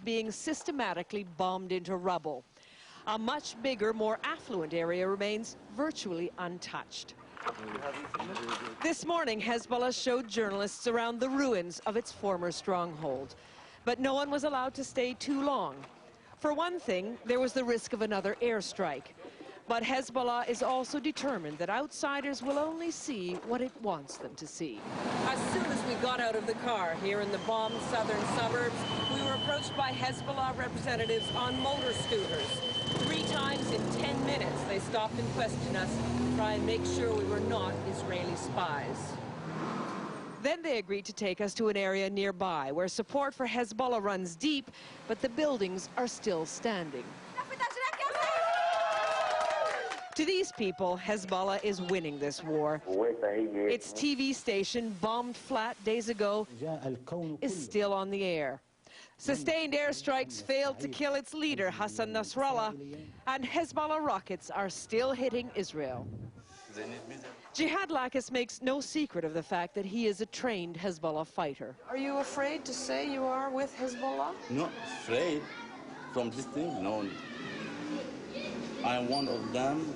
being systematically bombed into rubble. A much bigger, more affluent area remains virtually untouched. This morning, Hezbollah showed journalists around the ruins of its former stronghold. But no one was allowed to stay too long. For one thing, there was the risk of another airstrike. But Hezbollah is also determined that outsiders will only see what it wants them to see. As soon as we got out of the car here in the bombed southern suburbs, we were approached by Hezbollah representatives on motor scooters. 3 times in 10 minutes, they stopped and questioned us to try and make sure we were not Israeli spies. Then they agreed to take us to an area nearby where support for Hezbollah runs deep, but the buildings are still standing. To these people, Hezbollah is winning this war. Its TV station, bombed flat days ago, is still on the air. Sustained airstrikes failed to kill its leader, Hassan Nasrallah, and Hezbollah rockets are still hitting Israel. Jihad Lakis makes no secret of the fact that he is a trained Hezbollah fighter. Are you afraid to say you are with Hezbollah? Not afraid from this thing, no. I am one of them.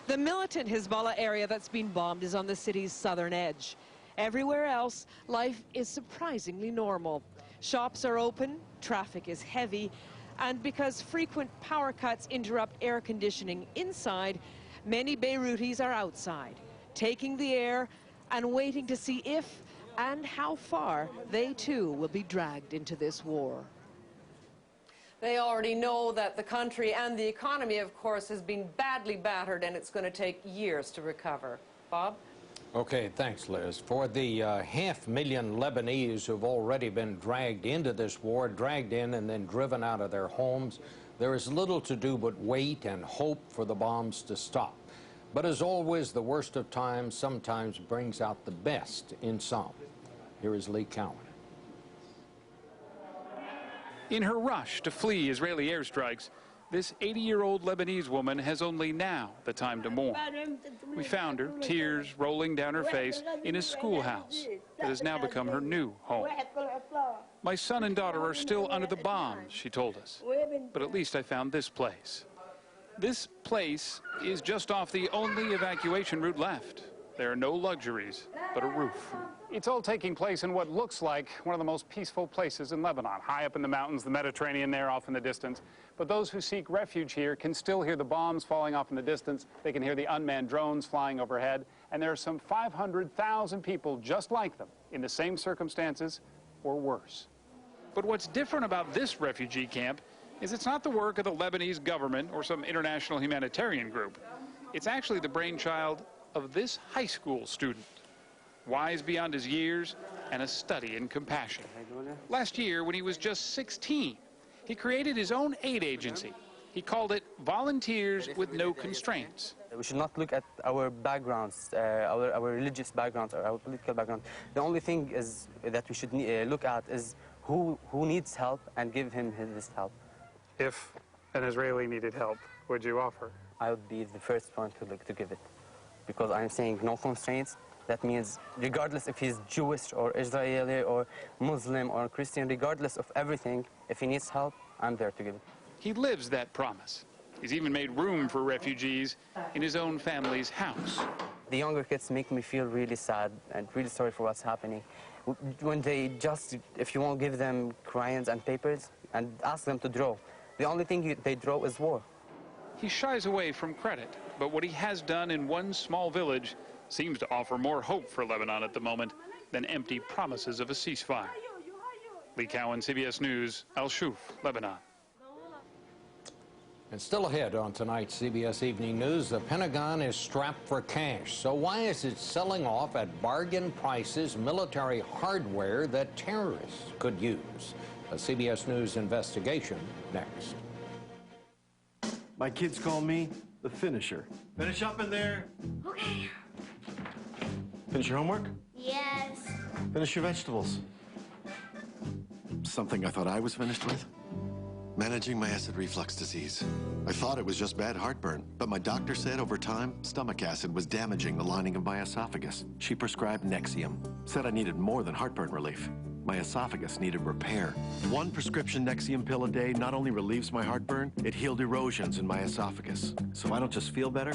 The militant Hezbollah area that's been bombed is on the city's southern edge. Everywhere else, life is surprisingly normal. Shops are open, traffic is heavy, and because frequent power cuts interrupt air conditioning inside, many Beirutis are outside, taking the air and waiting to see if and how far they too will be dragged into this war. They already know that the country and the economy, of course, has been badly battered, and it's going to take years to recover. Bob? Okay, thanks, Liz. For the 500,000 Lebanese who've already been dragged into this war, dragged in and then driven out of their homes, there is little to do but wait and hope for the bombs to stop. But as always, the worst of times sometimes brings out the best in some. Here is Lee Cowan. In her rush to flee Israeli airstrikes, this 80-year-old Lebanese woman has only now the time to mourn. We found her, tears rolling down her face, in a schoolhouse that has now become her new home. My son and daughter are still under the bombs, she told us, but at least I found this place. This place is just off the only evacuation route left. There are no luxuries but a roof. It's all taking place in what looks like one of the most peaceful places in Lebanon, high up in the mountains, the Mediterranean there off in the distance. But those who seek refuge here can still hear the bombs falling off in the distance. They can hear the unmanned drones flying overhead. And there are some 500,000 people just like them in the same circumstances or worse. But what's different about this refugee camp is it's not the work of the Lebanese government or some international humanitarian group. It's actually the brainchild of this high school student, wise beyond his years and a study in compassion. Last year, when he was just 16, he created his own aid agency. He called it Volunteers with No Constraints. We should not look at our backgrounds, our religious backgrounds or our political background. The only thing is that we should look at is who needs help and give him his help. If an Israeli needed help, would you offer? I would be the first one to give it, because I'm saying no constraints. That means regardless if he's Jewish or Israeli or Muslim or Christian, regardless of everything, if he needs help, I'm there to give it. He lives that promise. He's even made room for refugees in his own family's house. The younger kids make me feel really sad and really sorry for what's happening. When they just, if you won't give them crayons and papers and ask them to draw, the only thing they draw is war. He shies away from credit, but what he has done in one small village seems to offer more hope for Lebanon at the moment than empty promises of a ceasefire. Lee Cowan, CBS News, Al Shuf, Lebanon. And still ahead on tonight's CBS Evening News, the Pentagon is strapped for cash. So why is it selling off at bargain prices military hardware that terrorists could use? A CBS News investigation next. My kids call me the finisher. Finish up in there. Okay. Finish your homework? Yes. Finish your vegetables. Something I thought I was finished with? Managing my acid reflux disease. I thought it was just bad heartburn, but my doctor said over time, stomach acid was damaging the lining of my esophagus. She prescribed Nexium, said I needed more than heartburn relief. My esophagus needed repair. One prescription Nexium pill a day not only relieves my heartburn, it healed erosions in my esophagus. So I don't just feel better,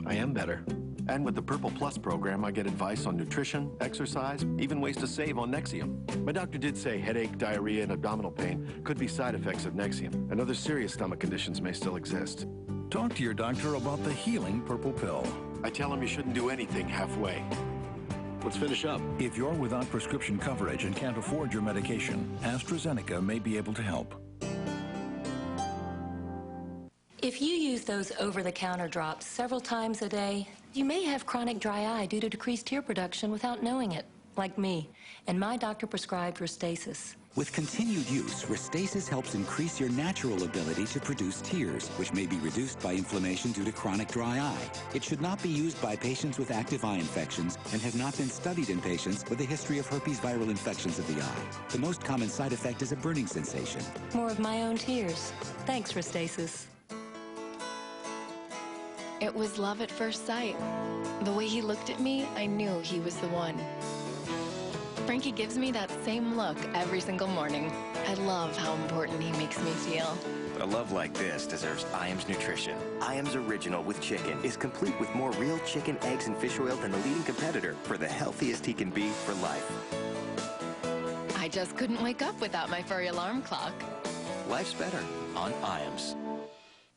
I am better. And with the Purple Plus program, I get advice on nutrition, exercise, even ways to save on Nexium. My doctor did say headache, diarrhea, and abdominal pain could be side effects of Nexium, and other serious stomach conditions may still exist. Talk to your doctor about the healing Purple Pill. I tell him you shouldn't do anything halfway. Let's finish up. If you're without prescription coverage and can't afford your medication, AstraZeneca may be able to help. If you use those over-the-counter drops several times a day, you may have chronic dry eye due to decreased tear production without knowing it, like me. And my doctor prescribed Restasis. With continued use, Restasis helps increase your natural ability to produce tears, which may be reduced by inflammation due to chronic dry eye. It should not be used by patients with active eye infections and has not been studied in patients with a history of herpes viral infections of the eye. The most common side effect is a burning sensation. More of my own tears. Thanks, Restasis. It was love at first sight. The way he looked at me, I knew he was the one. Frankie gives me that same look every single morning. I love how important he makes me feel. But a love like this deserves Iams Nutrition. Iams Original with Chicken is complete with more real chicken, eggs, and fish oil than the leading competitor for the healthiest he can be for life. I just couldn't wake up without my furry alarm clock. Life's better on Iams.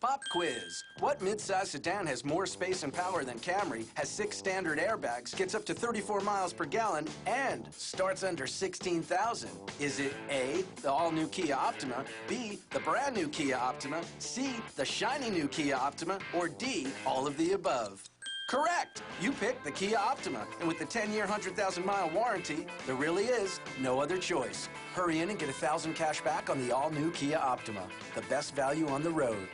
Pop quiz. What midsize sedan has more space and power than Camry, has 6 standard airbags, gets up to 34 miles per gallon, and starts under $16,000? Is it A, the all-new Kia Optima, B, the brand-new Kia Optima, C, the shiny new Kia Optima, or D, all of the above? Correct! You picked the Kia Optima, and with the 10-year, 100,000-mile warranty, there really is no other choice. Hurry in and get $1,000 cash back on the all-new Kia Optima, the best value on the road.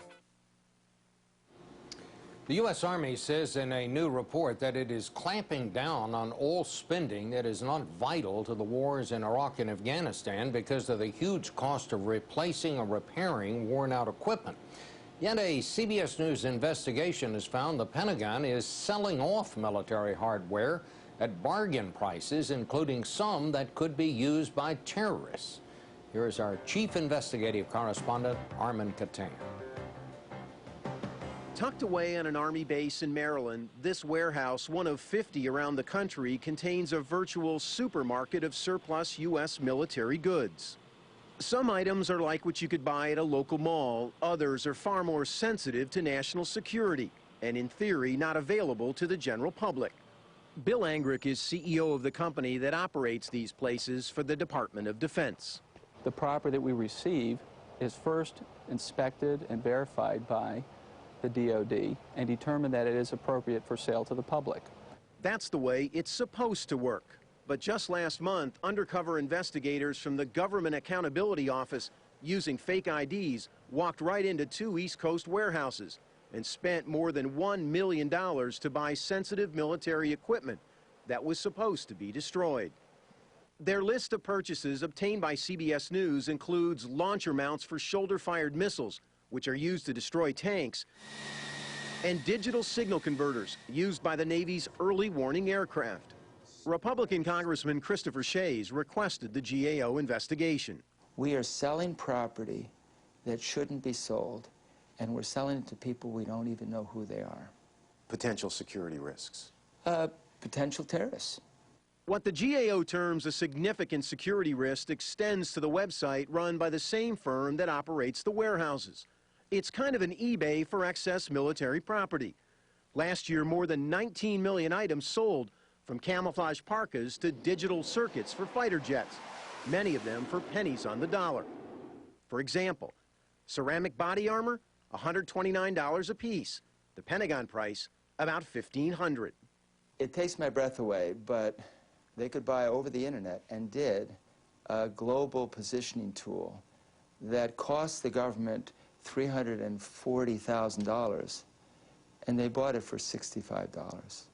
The U.S. Army says in a new report that it is clamping down on all spending that is not vital to the wars in Iraq and Afghanistan because of the huge cost of replacing or repairing worn-out equipment. Yet a CBS News investigation has found the Pentagon is selling off military hardware at bargain prices, including some that could be used by terrorists. Here is our chief investigative correspondent, Armin Katang. Tucked away on an Army base in Maryland, this warehouse, one of 50 around the country, contains a virtual supermarket of surplus U.S. military goods. Some items are like what you could buy at a local mall. Others are far more sensitive to national security and, in theory, not available to the general public. Bill Angrick is CEO of the company that operates these places for the Department of Defense. The property that we receive is first inspected and verified by the DOD and determine that it is appropriate for sale to the public. That's the way it's supposed to work. But just last month, undercover investigators from the Government Accountability Office, using fake IDs, walked right into 2 East Coast warehouses and spent more than $1 million to buy sensitive military equipment that was supposed to be destroyed. Their list of purchases obtained by CBS News includes launcher mounts for shoulder-fired missiles, which are used to destroy tanks, and digital signal converters used by the Navy's early warning aircraft. Republican Congressman Christopher Shays requested the GAO investigation. We are selling property that shouldn't be sold, and we're selling it to people we don't even know who they are. Potential security risks. Potential terrorists. What the GAO terms a significant security risk extends to the website run by the same firm that operates the warehouses. It's kind of an eBay for excess military property. Last year, more than 19 million items sold, from camouflage parkas to digital circuits for fighter jets, many of them for pennies on the dollar. For example, ceramic body armor, $129 a piece. The Pentagon price, about $1,500. It takes my breath away, but they could buy over the internet, and did, a global positioning tool that cost the government $340,000, and they bought it for $65.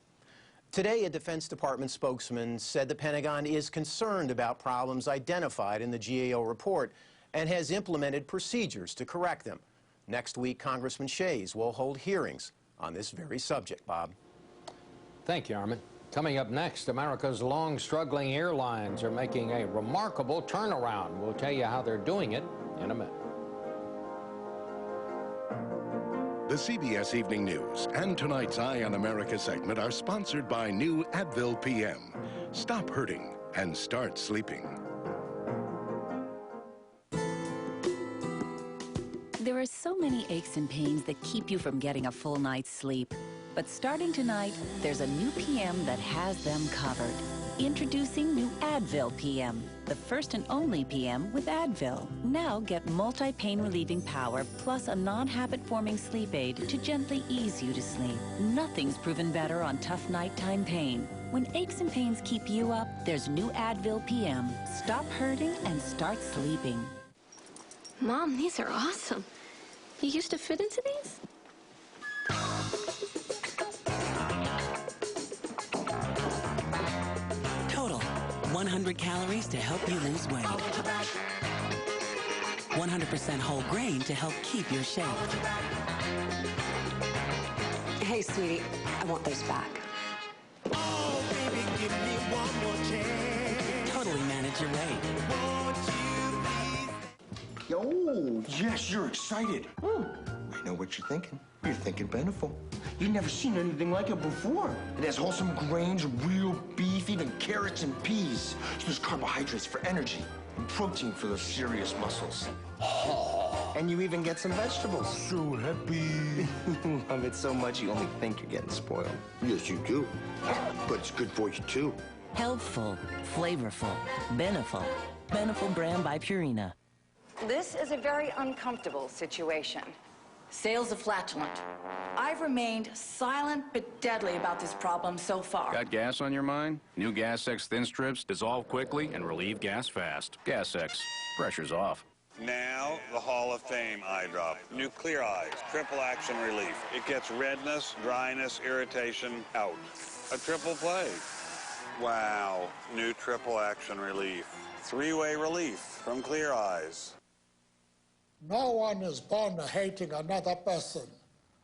Today, a Defense Department spokesman said the Pentagon is concerned about problems identified in the GAO report and has implemented procedures to correct them. Next week, Congressman Shays will hold hearings on this very subject, Bob. Thank you, Armin. Coming up next, America's long-struggling airlines are making a remarkable turnaround. We'll tell you how they're doing it in a minute. The CBS Evening News and tonight's Eye on America segment are sponsored by new Advil PM. Stop hurting and start sleeping. There are so many aches and pains that keep you from getting a full night's sleep. But starting tonight, there's a new PM that has them covered. Introducing new Advil PM, the first and only PM with Advil. Now get multi-pain relieving power plus a non-habit-forming sleep aid to gently ease you to sleep. Nothing's proven better on tough nighttime pain. When aches and pains keep you up, there's new Advil PM. Stop hurting and start sleeping. Mom, these are awesome. You used to fit into these? Total, 100 calories to help you lose weight. 100% whole grain to help keep your shape. Hey, sweetie, I want those back. Oh, baby, give me one more chance. Totally manage your weight. Yo, yes, you're excited. I know what you're thinking. You're thinking Beneful. You've never seen anything like it before. It has wholesome grains, real beef, even carrots and peas. So there's carbohydrates for energy and protein for those serious muscles. And you even get some vegetables. So happy. You love it so much you only think you're getting spoiled. Yes, you do. But it's good for you, too. Healthful, flavorful, Beneful. Beneful brand by Purina. This is a very uncomfortable situation. Sales of flatulent. I've remained silent but deadly about this problem so far. Got gas on your mind? New Gas X Thin Strips dissolve quickly and relieve gas fast. Gas X, pressure's off. Now, the Hall of Fame eye drop. New Clear Eyes, triple action relief. It gets redness, dryness, irritation out. A triple play. Wow, new triple action relief. Three-way relief from Clear Eyes. No one is born hating another person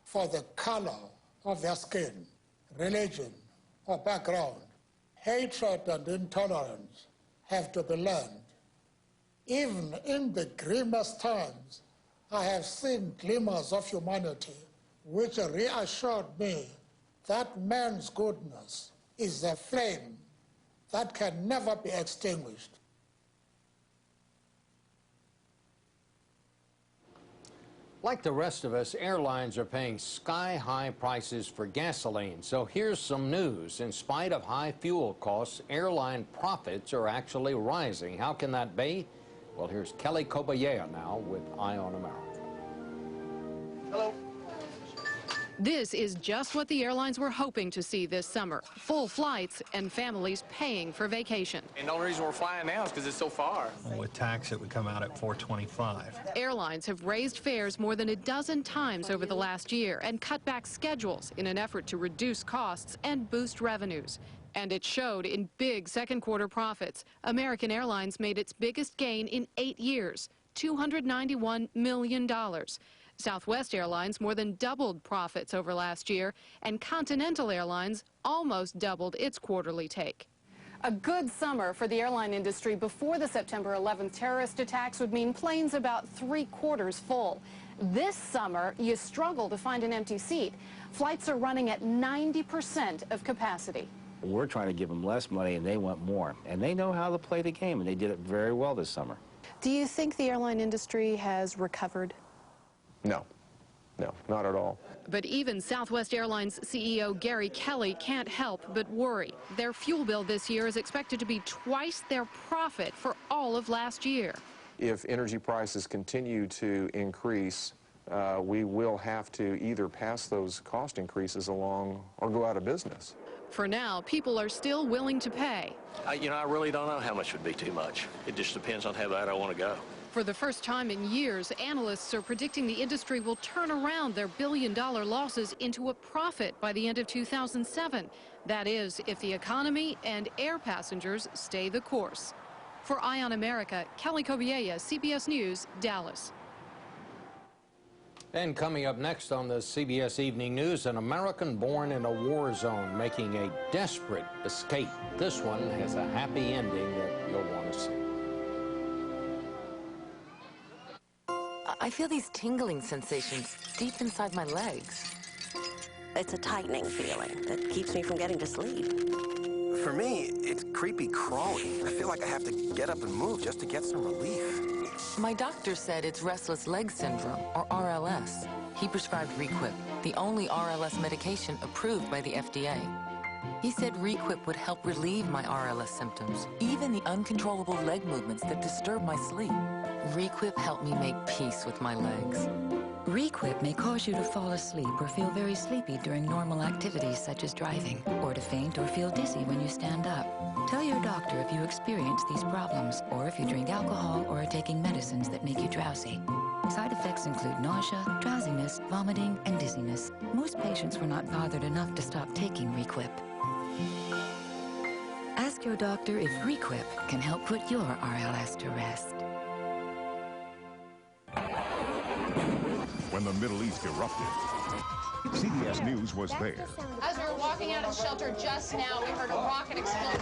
for the color of their skin, religion, or background. Hatred and intolerance have to be learned. Even in the grimmest times, I have seen glimmers of humanity which reassured me that man's goodness is a flame that can never be extinguished. Like the rest of us, airlines are paying sky-high prices for gasoline. So here's some news. In spite of high fuel costs, airline profits are actually rising. How can that be? Well, here's Kelly Kobayea now with Eye on America. Hello. This is just what the airlines were hoping to see this summer. Full flights and families paying for vacation. And the only reason we're flying now is because it's so far. Well, with tax, it would come out at $425. Airlines have raised fares more than a dozen times over the last year and cut back schedules in an effort to reduce costs and boost revenues. And it showed in big second quarter profits. American Airlines made its biggest gain in 8 years, $291 million. Southwest Airlines more than doubled profits over last year, and Continental Airlines almost doubled its quarterly take. A good summer for the airline industry before the September 11th terrorist attacks would mean planes about 3/4 full. This summer, you struggle to find an empty seat. Flights are running at 90% of capacity. We're trying to give them less money, and they want more. And they know how to play the game, and they did it very well this summer. Do you think the airline industry has recovered? No, not at all. But even Southwest Airlines CEO Gary Kelly can't help but worry. Their fuel bill this year is expected to be twice their profit for all of last year. If energy prices continue to increase, we will have to either pass those cost increases along or go out of business. For now, people are still willing to pay. I really don't know how much would be too much. It just depends on how bad I want to go. For the first time in years, analysts are predicting the industry will turn around their billion-dollar losses into a profit by the end of 2007. That is, if the economy and air passengers stay the course. For Eye on America, Kelly Kobayea, CBS News, Dallas. And coming up next on the CBS Evening News, an American born in a war zone making a desperate escape. This one has a happy ending that you'll want to see. I feel these tingling sensations deep inside my legs. It's a tightening feeling that keeps me from getting to sleep. For me, it's creepy crawling. I feel like I have to get up and move just to get some relief. My doctor said it's restless leg syndrome, or RLS. He prescribed Requip, the only RLS medication approved by the FDA. He said Requip would help relieve my RLS symptoms, even the uncontrollable leg movements that disturb my sleep. Requip helped me make peace with my legs. Requip may cause you to fall asleep or feel very sleepy during normal activities such as driving, or to faint or feel dizzy when you stand up. Tell your doctor if you experience these problems, or if you drink alcohol or are taking medicines that make you drowsy. Side effects include nausea, drowsiness, vomiting, and dizziness. Most patients were not bothered enough to stop taking Requip. Ask your doctor if Requip can help put your RLS to rest. When the Middle East erupted, CBS News was there. As we were walking out of the shelter just now, we heard a rocket explode.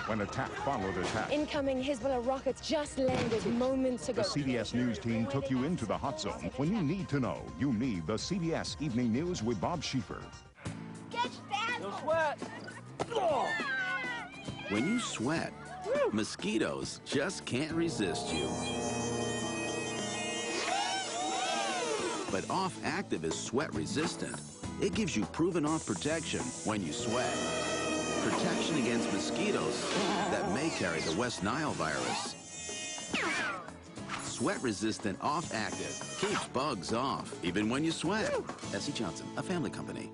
When attack followed attack, incoming Hezbollah rockets just landed moments ago. the CBS News team took you into the hot zone. When you need to know, you need the CBS Evening News with Bob Schieffer. No sweat. When you sweat, mosquitoes just can't resist you. But Off Active is sweat resistant. It gives you proven off protection when you sweat. Protection against mosquitoes that may carry the West Nile virus. Sweat resistant Off Active keeps bugs off, even when you sweat. S.C. Johnson, a family company.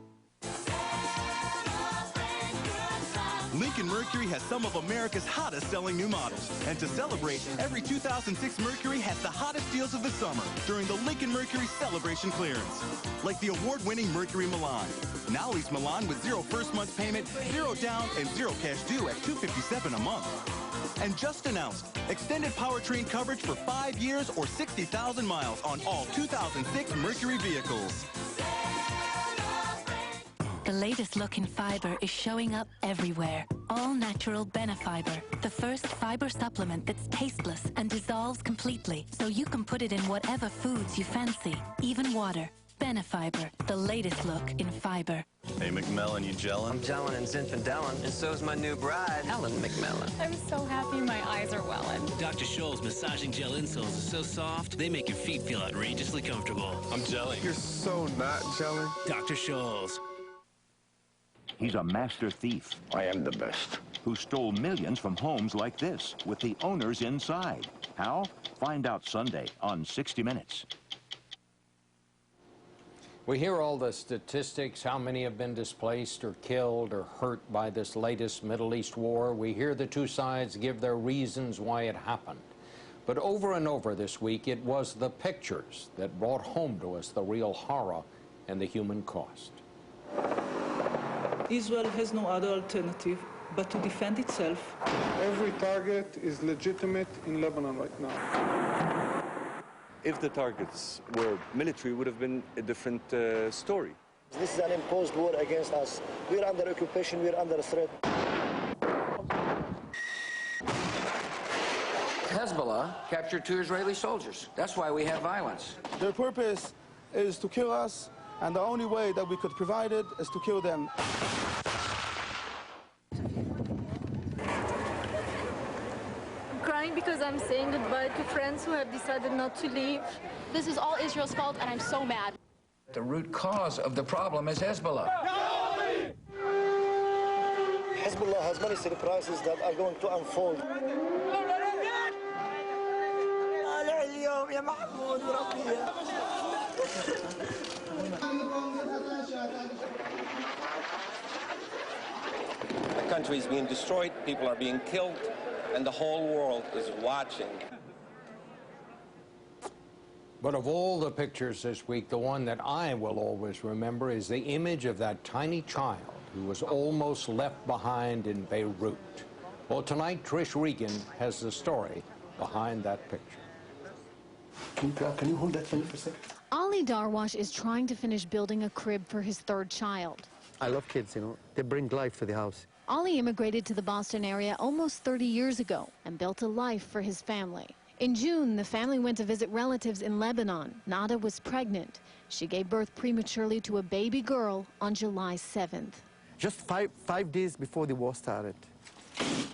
Lincoln Mercury has some of America's hottest selling new models. And to celebrate, every 2006 Mercury has the hottest deals of the summer during the Lincoln Mercury Celebration Clearance. Like the award-winning Mercury Milan. Now lease Milan with 0 first month payment, 0 down, and 0 cash due at $257 a month. And just announced, extended powertrain coverage for 5 years or 60,000 miles on all 2006 Mercury vehicles. The latest look in fiber is showing up everywhere. All-natural Benefiber, the first fiber supplement that's tasteless and dissolves completely, so you can put it in whatever foods you fancy, even water. Benefiber, the latest look in fiber. Hey, McMillan, you gelling? I'm gelling and Zinfandellin, and so's my new bride, Ellen McMillan. I'm so happy my eyes are welling. Dr. Scholl's massaging gel insoles are so soft, they make your feet feel outrageously comfortable. I'm gelling. You're so not gelling. Dr. Scholl's. He's a master thief. I am the best. Who stole millions from homes like this, with the owners inside. How? Find out Sunday on 60 Minutes. We hear all the statistics, how many have been displaced or killed or hurt by this latest Middle East war. We hear the two sides give their reasons why it happened. But over and over this week, it was the pictures that brought home to us the real horror and the human cost. Israel has no other alternative but to defend itself. Every target is legitimate in Lebanon right now. If the targets were military, it would have been a different story. This is an imposed war against us. We're under occupation, we're under threat. Hezbollah captured 2 Israeli soldiers. That's why we have violence. Their purpose is to kill us, and the only way that we could provide it is to kill them. I'm crying because I'm saying goodbye to friends who have decided not to leave. This is all Israel's fault, and I'm so mad. The root cause of the problem is Hezbollah. Hezbollah has many surprises that are going to unfold. The country is being destroyed, people are being killed, and the whole world is watching. But of all the pictures this week, the one that I will always remember is the image of that tiny child who was almost left behind in Beirut. Well, tonight, Trish Regan has the story behind that picture. Can you hold that for me for a second? Ali Darwash is trying to finish building a crib for his third child. I love kids, you know. They bring life to the house. Ali immigrated to the Boston area almost 30 years ago and built a life for his family. In June, the family went to visit relatives in Lebanon. Nada was pregnant. She gave birth prematurely to a baby girl on July 7th. Just five days before the war started.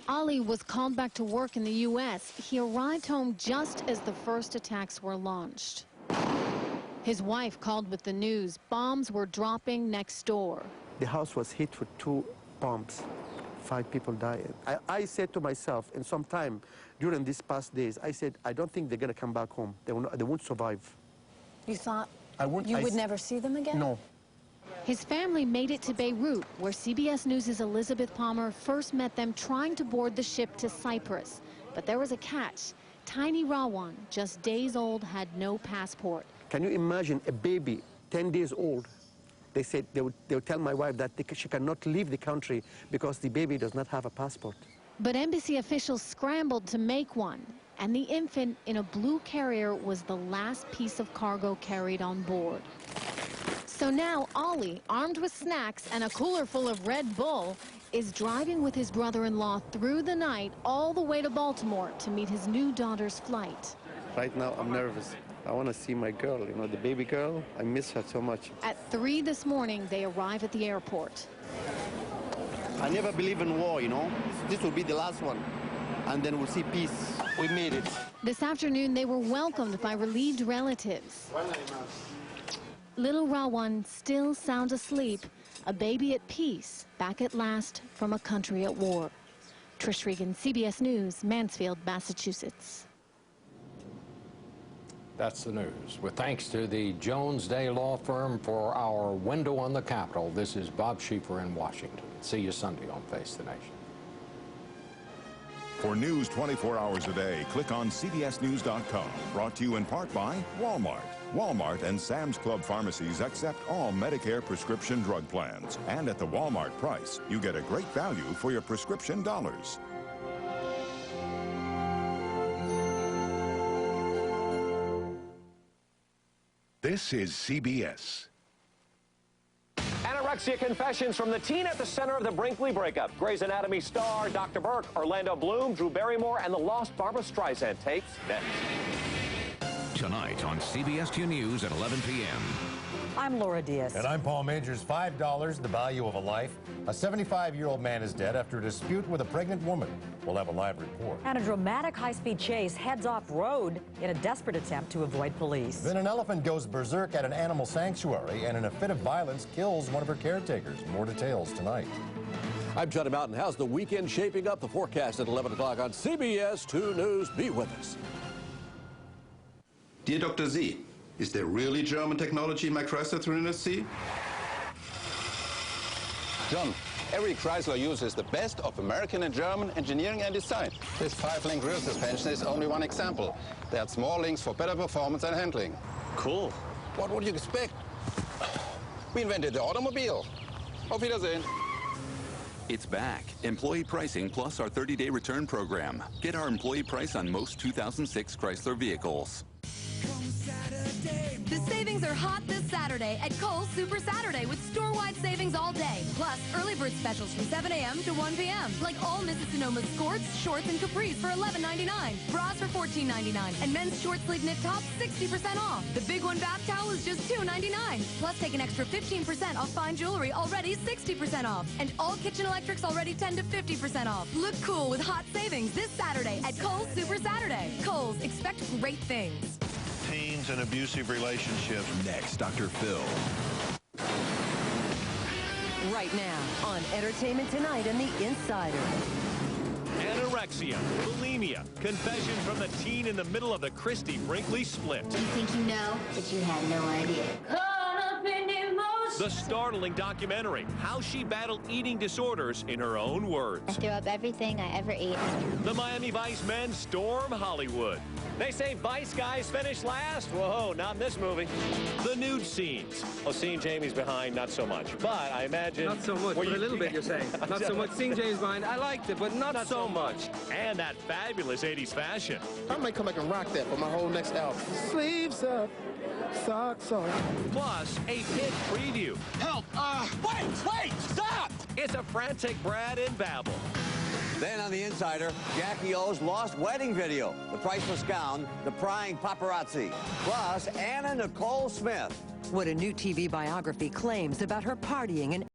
Ali was called back to work in the U.S. He arrived home just as the first attacks were launched. His wife called with the news. Bombs were dropping next door. The house was hit with 2 bombs. 5 people died. I said to myself, in some time during these past days, I said, I don't think they're going to come back home. They won't survive. You thought you would never see them again? No. His family made it to Beirut, where CBS News' Elizabeth Palmer first met them trying to board the ship to Cyprus. But there was a catch. Tiny Rawan, just days old, had no passport. Can you imagine a baby, 10 days old? They said they would tell my wife that she cannot leave the country because the baby does not have a passport. But embassy officials scrambled to make one, and the infant in a blue carrier was the last piece of cargo carried on board. So now Ali, armed with snacks and a cooler full of Red Bull, is driving with his brother-in-law through the night all the way to Baltimore to meet his new daughter's flight. Right now, I'm nervous. I want to see my girl, you know, the baby girl. I miss her so much. At 3 this morning, they arrive at the airport. I never believe in war, you know. This will be the last one. And then we'll see peace. We made it. This afternoon, they were welcomed by relieved relatives. Little Rawan still sound asleep, a baby at peace, back at last from a country at war. Trish Regan, CBS News, Mansfield, Massachusetts. That's the news. With thanks to the Jones Day Law Firm for our window on the Capitol, this is Bob Schieffer in Washington. See you Sunday on Face the Nation. For news 24 hours a day, click on cbsnews.com. Brought to you in part by Walmart. Walmart and Sam's Club pharmacies accept all Medicare prescription drug plans. And at the Walmart price, you get a great value for your prescription dollars. This is CBS. Anorexia confessions from the teen at the center of the Brinkley breakup. Grey's Anatomy star Dr. Burke, Orlando Bloom, Drew Barrymore, and the lost Barbara Streisand tapes next. Tonight on CBS 2 News at 11 p.m. I'm Laura Diaz. And I'm Paul Majors. $5, the value of a life. A 75-year-old man is dead after a dispute with a pregnant woman. We'll have a live report. And a dramatic high-speed chase heads off-road in a desperate attempt to avoid police. Then an elephant goes berserk at an animal sanctuary and in a fit of violence kills one of her caretakers. More details tonight. I'm Johnny Mountain. How's the weekend shaping up? The forecast at 11 o'clock on CBS 2 News. Be with us. Dear Dr. Z, is there really German technology in my Chrysler 300C? John, every Chrysler uses the best of American and German engineering and design. This 5-link rear suspension is only one example. They add small links for better performance and handling. Cool. What would you expect? We invented the automobile. Auf Wiedersehen. It's back. Employee pricing plus our 30-day return program. Get our employee price on most 2006 Chrysler vehicles. The savings are hot this Saturday at Kohl's Super Saturday with store-wide savings all day. Plus, early bird specials from 7 a.m. to 1 p.m. Like all Mrs. Sonoma's skirts, shorts, and capris for $11.99. Bras for $14.99. And men's short sleeve knit tops 60% off. The big one bath towel is just $2.99. Plus, take an extra 15% off fine jewelry, already 60% off. And all kitchen electrics already 10 to 50% off. Look cool with hot savings this Saturday at Kohl's Super Saturday. Kohl's, expect great things. Teens and abusive relationships. Next, Dr. Phil. Right now on Entertainment Tonight and The Insider. Anorexia, bulimia, confession from the teen in the middle of the Christie Brinkley split. You think you know, but you have no idea. Caught up in emotion. The startling documentary, how she battled eating disorders in her own words. I threw up everything I ever ate. The Miami Vice men storm Hollywood. They say Vice guys finish last? Whoa, not in this movie. The nude scenes. Oh, seeing Jamie's behind, not so much. But I imagine... Not so much, but a little bit, you're saying. Not so much seeing Jamie's behind. I liked it, but not so much. And that fabulous 80s fashion. I might come back and rock that for my whole next album. Sleeves up, Sorry. Plus, a pit preview. Help! Wait! Stop! It's a frantic Brad and Babble. Then on The Insider, Jackie O's lost wedding video, the priceless gown, the prying paparazzi, plus Anna Nicole Smith. What a new TV biography claims about her partying and